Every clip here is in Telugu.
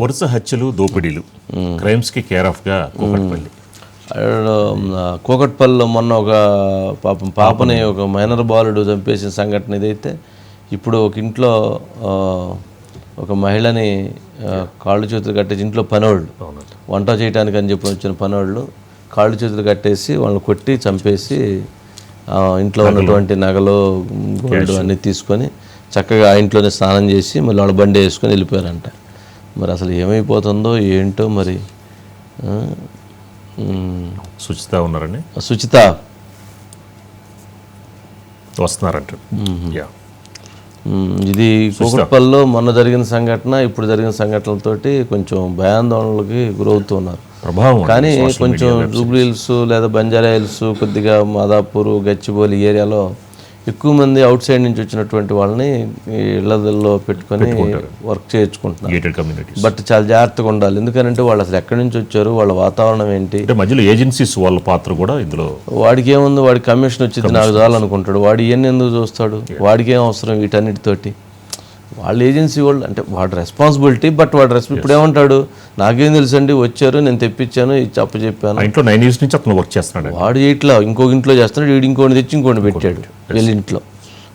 వరుస హత్యలు దోపిడీలు క్రైమ్స్కి కేర్ ఆఫ్గా కూకట్పల్లి. కూకట్పల్లిలో మొన్న ఒక పాపని ఒక మైనర్ బాలుడు చంపేసిన సంఘటన ఇదైతే, ఇప్పుడు ఒక ఇంట్లో ఒక మహిళని కాళ్ళు చేతులు కట్టేసి, ఇంట్లో పనివాళ్ళు వంట చేయడానికి అని చెప్పి వచ్చిన పనివాళ్ళు కాళ్ళు చేతులు కట్టేసి వాళ్ళని కొట్టి చంపేసి ఇంట్లో ఉన్నటువంటి నగలు గోల్డ్ అన్నీ తీసుకొని చక్కగా ఆ ఇంట్లోనే స్నానం చేసి మళ్ళీ వాళ్ళ బండి వేసుకొని వెళ్ళిపోయారంట. మరి అసలు ఏమైపోతుందో ఏంటో మరి. సుచిత ఉన్నారని, సుచిత వస్తున్నారంట. ఇది కూకట్పల్లిలో మొన్న జరిగిన సంఘటన, ఇప్పుడు జరిగిన సంఘటనలతోటి కొంచెం భయాందోళనలకి గురవుతున్నారు. ప్రభావం కానీ కొంచెం జూబ్లీ హిల్స్ లేదా బంజారా హిల్స్, కొద్దిగా మాదాపూర్, గచ్చిబౌలి ఏరియాలో ఎక్కువ మంది అవుట్ సైడ్ నుంచి వచ్చినటువంటి వాళ్ళని ఇళ్లలో పెట్టుకొని వర్క్ చేయించుకుంటున్నారు. బట్ చాలా జాగ్రత్తగా ఉండాలి. ఎందుకంటే వాళ్ళు అసలు ఎక్కడి నుంచి వచ్చారు, వాళ్ళ వాతావరణం ఏంటి, మధ్యలో ఏజెన్సీస్ వాళ్ళ పాత్ర కూడా ఇందులో. వాడికి ఏముంది, వాడికి కమిషన్ వచ్చింది నాకు చాలనుకుంటాడు, వాడు ఇవన్నీ ఎందుకు చూస్తాడు, వాడికి ఏం అవసరం వీటన్నిటితోటి. వాళ్ళ ఏజెన్సీ వాళ్ళు అంటే వాడు రెస్పాన్సిబిలిటీ, బట్ వాడు ఇప్పుడు ఏమంటాడు, నాకేం తెలుసండి, వచ్చారు నేను తెప్పించాను చెప్పాను. ఇంట్లో 9 years నుంచి అతను వర్క్ చేస్తున్నాడు. వాడు ఇట్లా ఇంకొక ఇంట్లో చేస్తున్నాడు, వీడు ఇంకోటి తెచ్చి ఇంకోటి పెట్టాడు వీళ్ళ ఇంట్లో.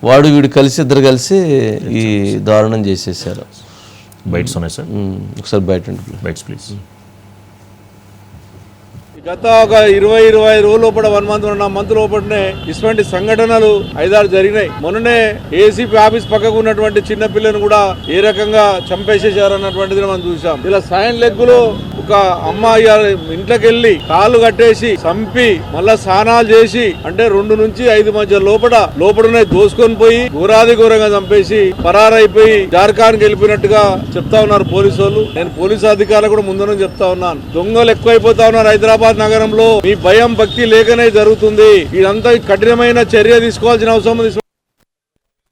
వాడు వీడు కలిసి ఇద్దరు కలిసి ఈ దారుణం చేసేసారు. బైట్స్ ఉన్నాయి సార్, ఒకసారి బైట్స్ ప్లీజ్. గత ఒక 20-25 రోజుల లోపల 1 month 1.5 month లోపలనే ఇటువంటి సంఘటనలు 5-6 జరిగినాయి. మొన్ననే ఏసీపీ ఆఫీస్ పక్కకు ఉన్నటువంటి చిన్న పిల్లను కూడా ఏ రకంగా చంపేసేసారన్నటువంటిది మనం చూసాం. ఇలా సాయం లెగ్గులో ఒక అమ్మాయి ఇంట్లోకి వెళ్ళి కాళ్ళు కట్టేసి చంపి మళ్ళా స్నానాలు చేసి, అంటే 2 నుంచి 5 మధ్య లోపలనే దోసుకొని పోయి ఘోరాది ఘోరంగా చంపేసి పరారైపోయి జార్ఖండ్కి వెళ్ళిపోయినట్టుగా చెప్తా ఉన్నారు పోలీసు వాళ్ళు. నేను పోలీసు అధికారులు కూడా ముందు చెప్తా ఉన్నాను, దొంగలు ఎక్కువైపోతా ఉన్నారు హైదరాబాద్ నగరంలో. మీ భయం భక్తి లేకనే జరుగుతుంది. ఇదంతా కఠినమైన చర్య తీసుకోవాల్సిన అవసరం ఉంది.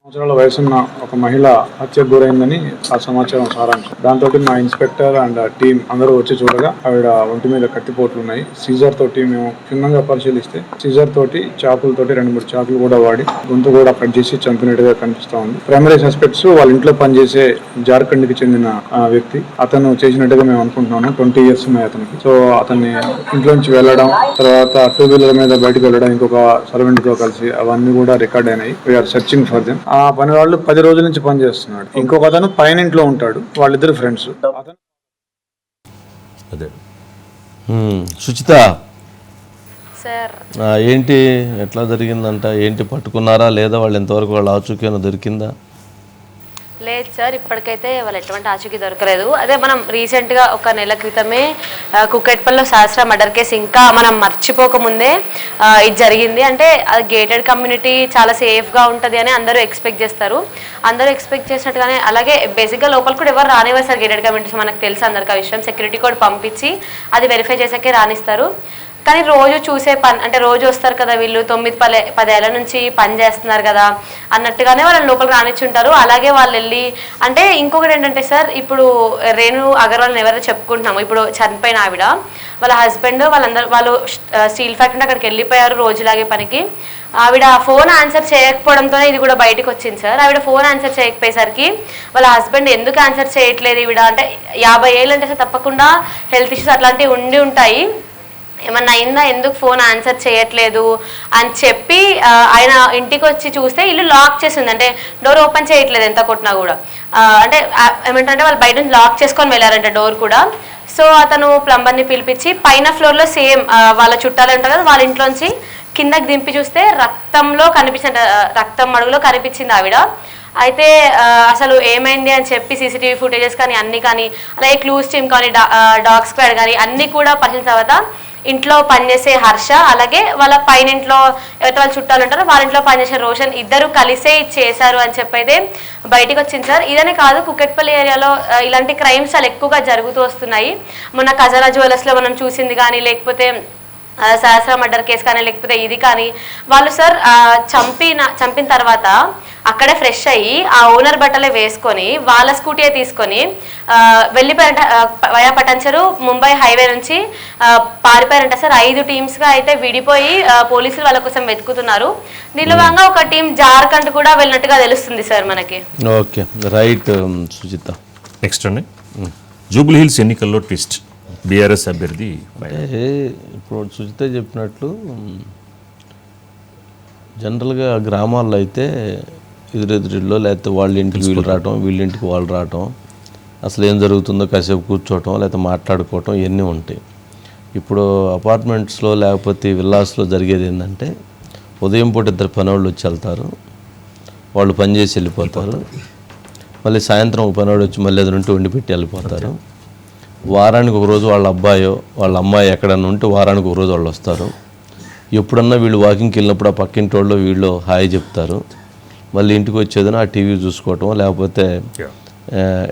సంవత్సరాల వయసున్న ఒక మహిళ హత్యకు గురైందని ఆ సమాచారం సారాంశం. దాంతో మా ఇన్స్పెక్టర్ అండ్ టీం అందరూ వచ్చి చూడగా ఆవిడ ఒంటి మీద కత్తిపోట్లు ఉన్నాయి. సీజర్ తోటి మేము క్షుణ్ణంగా పరిశీలిస్తే సీజర్ తోటి చాకులతోటి 2-3 చాకులు కూడా వాడి గొంతు కూడా కట్ చేసి చంపినట్టుగా కనిపిస్తా ఉంది. ప్రైమరీ సస్పెక్ట్స్ వాళ్ళ ఇంట్లో పనిచేసే జార్ఖండ్ కి చెందిన వ్యక్తి. అతను చేసినట్టుగా మేము అనుకుంటున్నాము. 20 years ఉన్నాయి అతనికి. సో అతన్ని ఇంట్లో నుంచి వెళ్ళడం, తర్వాత 2-wheeler మీద బయటకు వెళ్ళడం ఇంకొక సర్వెంట్ తో కలిసి, అవన్నీ కూడా రికార్డ్ అయినాయి. We are searching for them. ఆ పని వాళ్ళు 10 రోజుల నుంచి పని చేస్తున్నాడు. ఇంకొక అతను పైన ఇంట్లో ఉంటాడు. వాళ్ళిద్దరు ఫ్రెండ్స్. సుచిత ఏంటి ఎట్లా జరిగిందంట, ఏంటి పట్టుకున్నారా లేదా, వాళ్ళు ఎంతవరకు వాళ్ళ ఆచూకీ దొరికిందా? లేదు సార్, ఇప్పటికైతే వాళ్ళు ఎటువంటి ఆచూకీ దొరకలేదు. అదే మనం రీసెంట్గా ఒక నెల క్రితమే కుక్కట్పల్లిలో సహస్ర మర్డర్ కేసు ఇంకా మనం మర్చిపోకముందే ఇది జరిగింది. అంటే అది గేటెడ్ కమ్యూనిటీ చాలా సేఫ్గా ఉంటుంది అని అందరూ ఎక్స్పెక్ట్ చేస్తారు. అందరూ ఎక్స్పెక్ట్ చేసినట్టుగానే అలాగే బేసిక్గా లోపల కూడా ఎవరు రానివ్వరు సార్. గేటెడ్ కమ్యూనిటీస్ మనకు తెలుసు అందరికీ ఆ విషయం. సెక్యూరిటీ కోడ్ పంపించి అది వెరిఫై చేసాకే రానిస్తారు. కానీ రోజు చూసే పని అంటే రోజు వస్తారు కదా వీళ్ళు, 9-10 ఏళ్ళ నుంచి పని చేస్తున్నారు కదా అన్నట్టుగానే వాళ్ళని లోపలికి రానిచ్చుంటారు. అలాగే వాళ్ళు వెళ్ళి అంటే ఇంకొకటి ఏంటంటే సార్, ఇప్పుడు రేణు అగర్వాల్ని ఎవరైనా చెప్పుకుంటున్నాము, ఇప్పుడు చనిపోయిన ఆవిడ వాళ్ళ హస్బెండ్ వాళ్ళు స్టీల్ ఫ్యాక్టరీ అక్కడికి వెళ్ళిపోయారు రోజులాగే పనికి. ఆవిడ ఫోన్ ఆన్సర్ చేయకపోవడంతోనే ఇది కూడా బయటకు వచ్చింది సార్. ఆవిడ ఫోన్ ఆన్సర్ చేయకపోయేసరికి వాళ్ళ హస్బెండ్ ఎందుకు ఆన్సర్ చేయట్లేదు ఈవిడ అంటే, 50 ఏళ్ళు అంటే సార్ తప్పకుండా హెల్త్ ఇష్యూస్ అట్లాంటివి ఉండి ఉంటాయి, ఏమన్నా అయిందా, ఎందుకు ఫోన్ ఆన్సర్ చేయట్లేదు అని చెప్పి ఆయన ఇంటికి వచ్చి చూస్తే ఇల్లు లాక్ చేసింది. అంటే డోర్ ఓపెన్ చేయట్లేదు ఎంత కొట్టినా కూడా. అంటే ఏమంటే వాళ్ళు బయట నుంచి లాక్ చేసుకొని వెళ్ళారంట డోర్ కూడా. సో అతను ప్లంబర్ని పిలిపించి పైన ఫ్లోర్లో సేమ్ వాళ్ళ చుట్టాలు ఉంటారు కదా, వాళ్ళ ఇంట్లోంచి కిందకి దింపి చూస్తే రక్తంలో కనిపించింది, రక్తం మడుగులో కనిపించింది ఆవిడ. అయితే అసలు ఏమైంది అని చెప్పి సీసీటీవీ ఫుటేజెస్ కానీ అన్నీ కానీ, అలాగే క్లూస్ టీమ్ కానీ డాగ్ స్క్వాడ్ కానీ అన్నీ కూడా పరిశీలించిన తర్వాత ఇంట్లో పనిచేసే హర్ష, అలాగే వాళ్ళ పైన ఇంట్లో ఎవరైతే వాళ్ళ చుట్టాలు ఉంటారో వాళ్ళ ఇంట్లో పనిచేసే రోషన్, ఇద్దరు కలిసే చేశారు అని చెప్పి అయితే బయటకు వచ్చింది సార్. ఇదనే కాదు, కుక్కట్పల్లి ఏరియాలో ఇలాంటి క్రైమ్స్ చాలా ఎక్కువగా జరుగుతూ వస్తున్నాయి. మొన్న ఖజానా జ్యువెలర్స్లో మనం చూసింది కానీ, లేకపోతే సహస్ర మర్డర్ కేసు కానీ, లేకపోతే ఇది కానీ, వాళ్ళు సార్ చంపిన తర్వాత అక్కడే ఫ్రెష్ అయ్యి ఆ ఓనర్ బట్టలే వేసుకొని వాళ్ళ స్కూటీ తీసుకొని వెళ్ళిపోయారంట. వయా పటాన్చెరు ముంబై హైవే నుంచి పారిపోయారంట సార్. 5 టీమ్స్గా అయితే విడిపోయి పోలీసులు వాళ్ళ కోసం వెతుకుతున్నారు. దీనిలో భాగంగా ఒక టీం జార్ఖండ్ కూడా వెళ్ళినట్టుగా తెలుస్తుంది సార్ మనకి. Okay right Sujitha. నెక్స్ట్ అండి జూబ్లీ హిల్స్ ఎన్నికల్లో ట్విస్ట్, బీఆర్ఎస్ అభ్యర్థి అంటే ఇప్పుడు సుజిత చెప్పినట్లు జనరల్గా గ్రామాల్లో అయితే ఎదురెదురిలో లేకపోతే వాళ్ళ ఇంటికి వీళ్ళు రావటం, వీళ్ళ ఇంటికి వాళ్ళు రావటం, అసలు ఏం జరుగుతుందో కాసేపు కూర్చోవటం లేకపోతే మాట్లాడుకోవటం ఇవన్నీ ఉంటాయి. ఇప్పుడు అపార్ట్మెంట్స్లో లేకపోతే విల్లాస్లో జరిగేది ఏంటంటే ఉదయం పూట ఇద్దరు పనివాళ్ళు వచ్చి వెళ్తారు, వాళ్ళు పని చేసి వెళ్ళిపోతారు, మళ్ళీ సాయంత్రం ఒక పనివాడు వచ్చి మళ్ళీ ఏదైనా ఉంటే వండి పెట్టి వెళ్ళిపోతారు. వారానికి ఒక రోజు వాళ్ళ అబ్బాయో వాళ్ళ అమ్మాయి ఎక్కడన్నా ఉంటే వారానికి ఒక రోజు వాళ్ళు వస్తారు. ఎప్పుడన్నా వీళ్ళు వాకింగ్కి వెళ్ళినప్పుడు ఆ పక్కింటి వాళ్ళు వీళ్ళు హాయ్ చెప్తారు, మళ్ళీ ఇంటికి వచ్చేదైనా ఆ టీవీ చూసుకోవటం లేకపోతే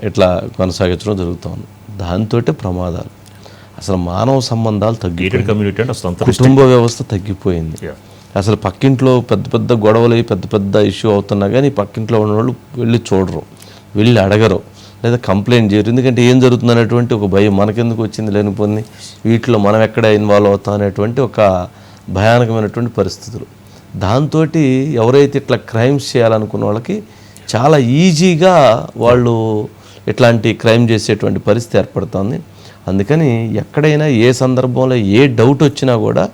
ఇట్లా కొనసాగించడం జరుగుతుంది. దాంతో ప్రమాదాలు, అసలు మానవ సంబంధాలు తగ్గిపోయి కమ్యూనిటీ అంటే అసలు అంత కుటుంబ వ్యవస్థ తగ్గిపోయింది. అసలు పక్కింట్లో పెద్ద పెద్ద గొడవలు పెద్ద పెద్ద ఇష్యూ అవుతున్నా కానీ పక్కింట్లో ఉన్న వాళ్ళు వెళ్ళి చూడరు, వెళ్ళి అడగరు, లేదా కంప్లైంట్ చేయరు. ఎందుకంటే ఏం జరుగుతుంది అనేటువంటి ఒక భయం, మనకెందుకు వచ్చింది లేనిపోయింది, వీటిలో మనం ఎక్కడ ఇన్వాల్వ్ అవుతాం అనేటువంటి ఒక భయానకమైనటువంటి పరిస్థితులు. దాంతో ఎవరైతే ఇట్లా క్రైమ్స్ చేయాలనుకున్న వాళ్ళకి చాలా ఈజీగా వాళ్ళు ఇట్లాంటి క్రైమ్ చేసేటువంటి పరిస్థితి ఏర్పడుతుంది. అందుకని ఎక్కడైనా ఏ సందర్భంలో ఏ డౌట్ వచ్చినా కూడా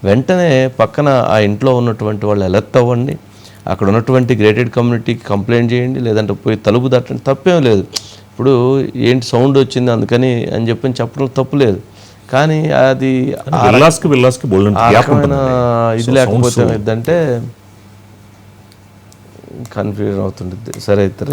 వెంటనే పక్కన ఆ ఇంట్లో ఉన్నటువంటి వాళ్ళు అలర్ట్ అవ్వండి, అక్కడ ఉన్నటువంటి గ్రేటెడ్ కమ్యూనిటీకి కంప్లైంట్ చేయండి, లేదంటే పోయి తలుపు తట్టండి, తప్పేం లేదు. ఇప్పుడు ఏంటి సౌండ్ వచ్చింది అందుకని అని చెప్పడం తప్పు లేదు. కానీ అది ఆ రకమైన ఇది లేకపోతే ఏమిటంటే కన్ఫ్యూజన్ అవుతుంటుంది. సరే అయితే